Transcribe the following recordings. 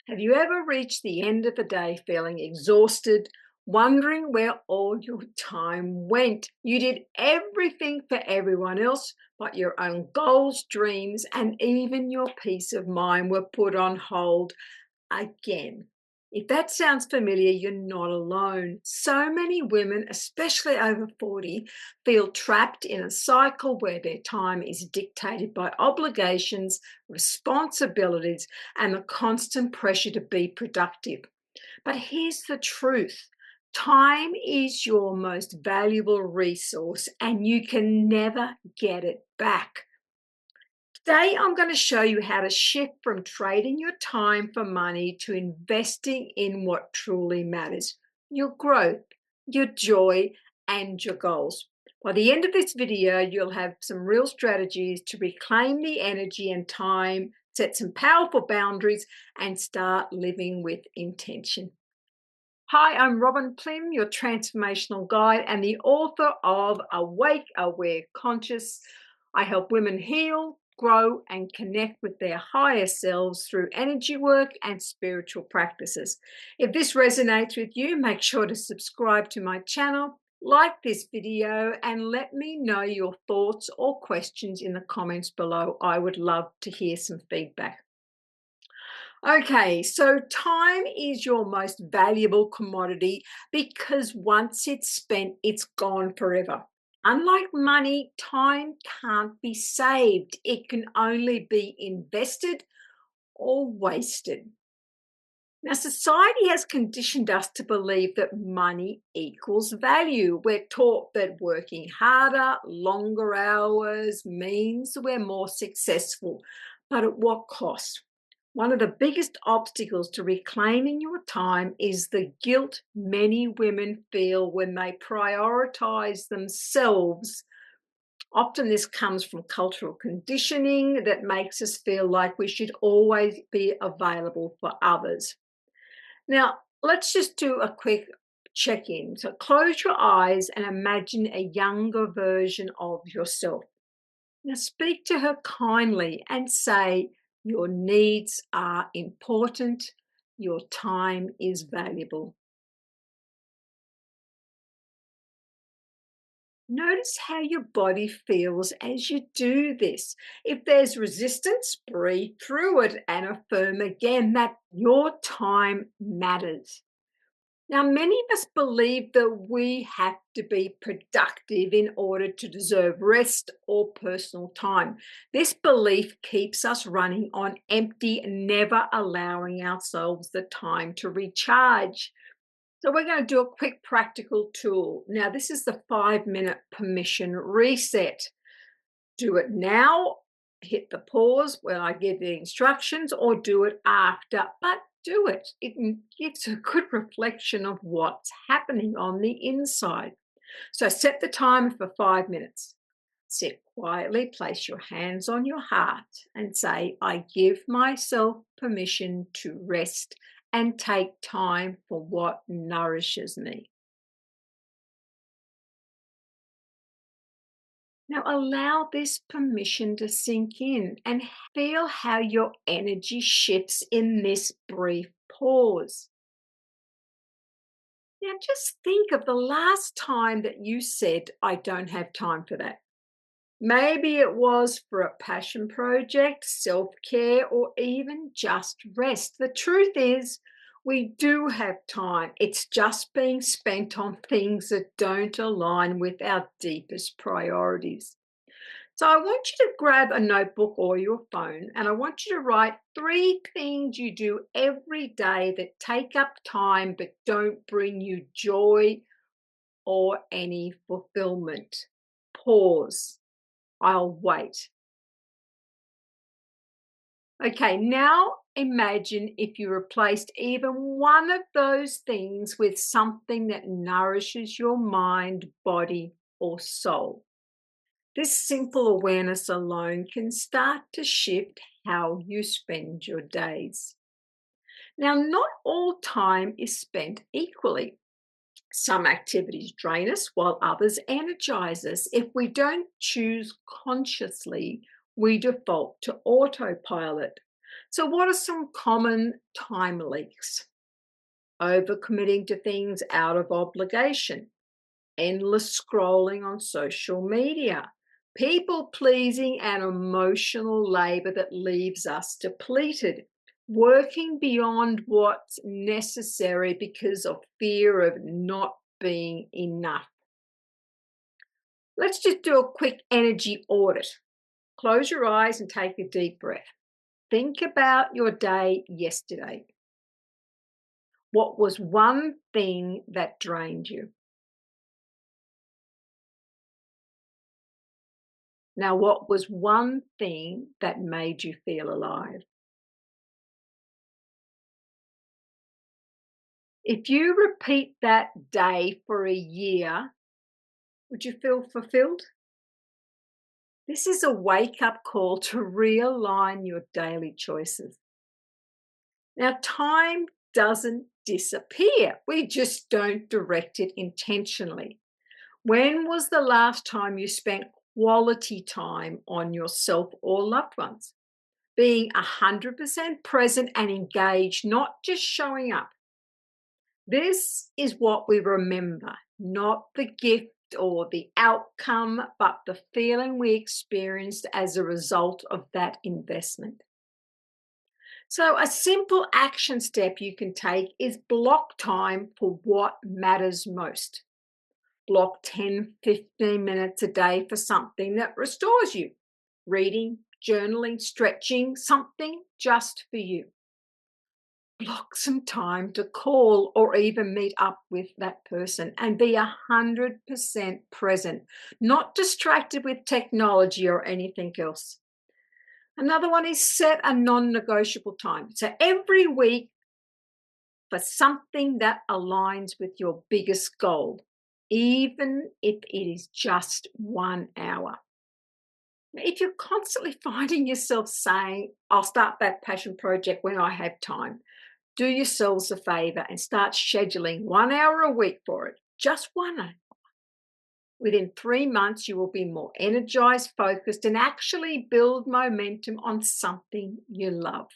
Have you ever reached the end of the day feeling exhausted, wondering where all your time went? You did everything for everyone else, but your own goals, dreams, and even your peace of mind were put on hold again. If that sounds familiar, you're not alone. So many women, especially over 40, feel trapped in a cycle where their time is dictated by obligations, responsibilities, and the constant pressure to be productive. But here's the truth: time is your most valuable resource, and you can never get it back. Today, I'm going to show you how to shift from trading your time for money to investing in what truly matters: your growth, your joy, and your goals. By the end of this video, you'll have some real strategies to reclaim the energy and time, set some powerful boundaries, and start living with intention. Hi, I'm Robin Plim, your transformational guide and the author of Awake, Aware, Conscious. I help women heal, grow, and connect with their higher selves through energy work and spiritual practices. If this resonates with you, make sure to subscribe to my channel, like this video, and let me know your thoughts or questions in the comments below. I would love to hear some feedback. Okay, so time is your most valuable commodity because once it's spent, it's gone forever. Unlike money, time can't be saved. It can only be invested or wasted. Now, society has conditioned us to believe that money equals value. We're taught that working harder, longer hours means we're more successful. But at what cost? One of the biggest obstacles to reclaiming your time is the guilt many women feel when they prioritize themselves. Often this comes from cultural conditioning that makes us feel like we should always be available for others. Now, let's just do a quick check-in. So close your eyes and imagine a younger version of yourself. Now speak to her kindly and say, your needs are important, your time is valuable. Notice how your body feels as you do this. If there's resistance, breathe through it and affirm again that your time matters. Now, many of us believe that we have to be productive in order to deserve rest or personal time. This belief keeps us running on empty, never allowing ourselves the time to recharge. So we're going to do a quick practical tool. Now, this is the 5-minute permission reset. Do it now, hit the pause when I give the instructions, or do it after, but do it. It gives a good reflection of what's happening on the inside. So set the timer for 5 minutes. Sit quietly, place your hands on your heart and say, I give myself permission to rest and take time for what nourishes me. Now allow this permission to sink in and feel how your energy shifts in this brief pause. Now just think of the last time that you said, I don't have time for that. Maybe it was for a passion project, self-care, or even just rest. The truth is, we do have time. It's just being spent on things that don't align with our deepest priorities. So I want you to grab a notebook or your phone, and I want you to write 3 things you do every day that take up time but don't bring you joy or any fulfillment. Pause. I'll wait. Okay, now imagine if you replaced even one of those things with something that nourishes your mind, body, or soul. This simple awareness alone can start to shift how you spend your days. Now, not all time is spent equally. Some activities drain us while others energize us. If we don't choose consciously, we default to autopilot. So, what are some common time leaks? Overcommitting to things out of obligation, endless scrolling on social media, people pleasing, and emotional labor that leaves us depleted, working beyond what's necessary because of fear of not being enough. Let's just do a quick energy audit. Close your eyes and take a deep breath. Think about your day yesterday. What was one thing that drained you? Now, what was one thing that made you feel alive? If you repeat that day for a year, would you feel fulfilled? This is a wake up call to realign your daily choices. Now, time doesn't disappear, we just don't direct it intentionally. When was the last time you spent quality time on yourself or loved ones? Being 100% present and engaged, not just showing up. This is what we remember, not the gift or the outcome, but the feeling we experienced as a result of that investment. So, a simple action step you can take is block time for what matters most. Block 10, 15 minutes a day for something that restores you. Reading, journaling, stretching, something just for you. Block some time to call or even meet up with that person and be 100% present, not distracted with technology or anything else. Another one is set a non negotiable time. So every week for something that aligns with your biggest goal, even if it is just 1 hour. If you're constantly finding yourself saying, I'll start that passion project when I have time, do yourselves a favor and start scheduling 1 hour a week for it. Just 1 hour. Within 3 months, you will be more energized, focused, and actually build momentum on something you love.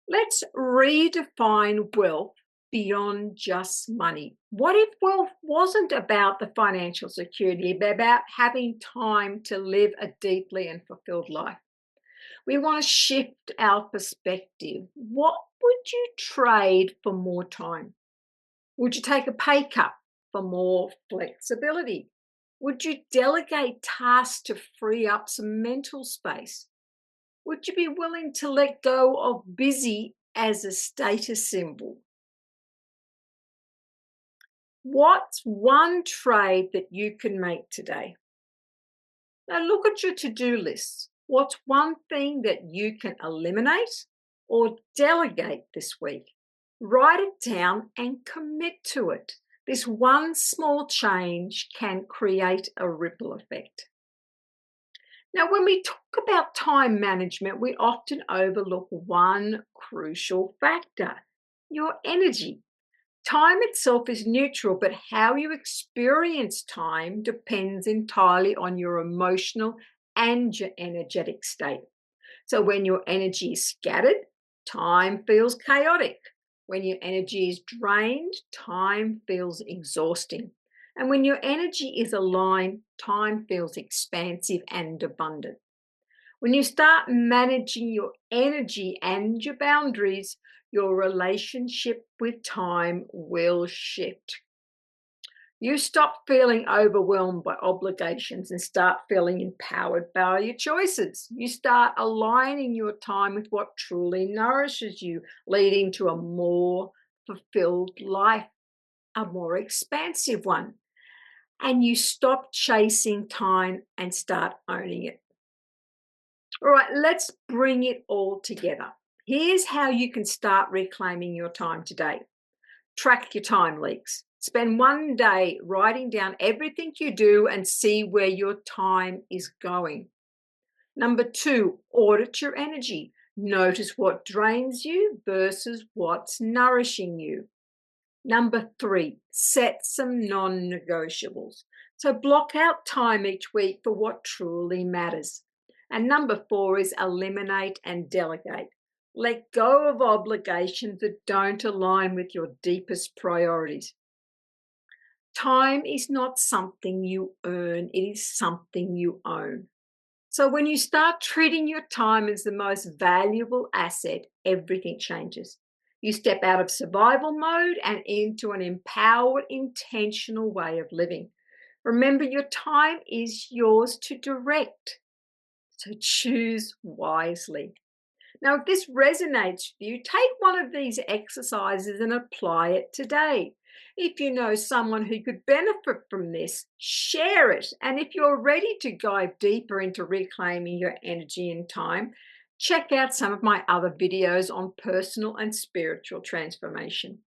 Let's redefine wealth beyond just money. What if wealth wasn't about the financial security, but about having time to live a deeply and fulfilled life? We want to shift our perspective. What would you trade for more time? Would you take a pay cut for more flexibility? Would you delegate tasks to free up some mental space? Would you be willing to let go of busy as a status symbol? What's one trade that you can make today? Now look at your to-do list. What's one thing that you can eliminate or delegate this week? Write it down and commit to it. This one small change can create a ripple effect. Now, when we talk about time management, we often overlook one crucial factor: your energy. Time itself is neutral, but how you experience time depends entirely on your emotional and your energetic state. So, when your energy is scattered, time feels chaotic. When your energy is drained, time feels exhausting. And when your energy is aligned, time feels expansive and abundant. When you start managing your energy and your boundaries, your relationship with time will shift. You stop feeling overwhelmed by obligations and start feeling empowered by your choices. You start aligning your time with what truly nourishes you, leading to a more fulfilled life, a more expansive one. And you stop chasing time and start owning it. All right, let's bring it all together. Here's how you can start reclaiming your time today. Track your time leaks. Spend 1 day writing down everything you do and see where your time is going. Number 2, audit your energy. Notice what drains you versus what's nourishing you. Number 3, set some non-negotiables. So block out time each week for what truly matters. And number 4 is eliminate and delegate. Let go of obligations that don't align with your deepest priorities. Time is not something you earn, it is something you own. So when you start treating your time as the most valuable asset, everything changes. You step out of survival mode and into an empowered, intentional way of living. Remember, your time is yours to direct, so choose wisely. Now, if this resonates with you, take one of these exercises and apply it today. If you know someone who could benefit from this, share it. And if you're ready to dive deeper into reclaiming your energy and time, check out some of my other videos on personal and spiritual transformation.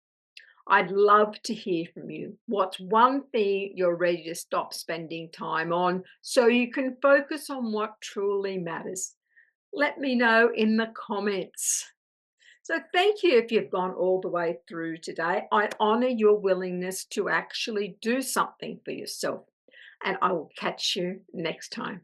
I'd love to hear from you. What's one thing you're ready to stop spending time on so you can focus on what truly matters? Let me know in the comments. So thank you if you've gone all the way through today. I honor your willingness to actually do something for yourself, and I will catch you next time.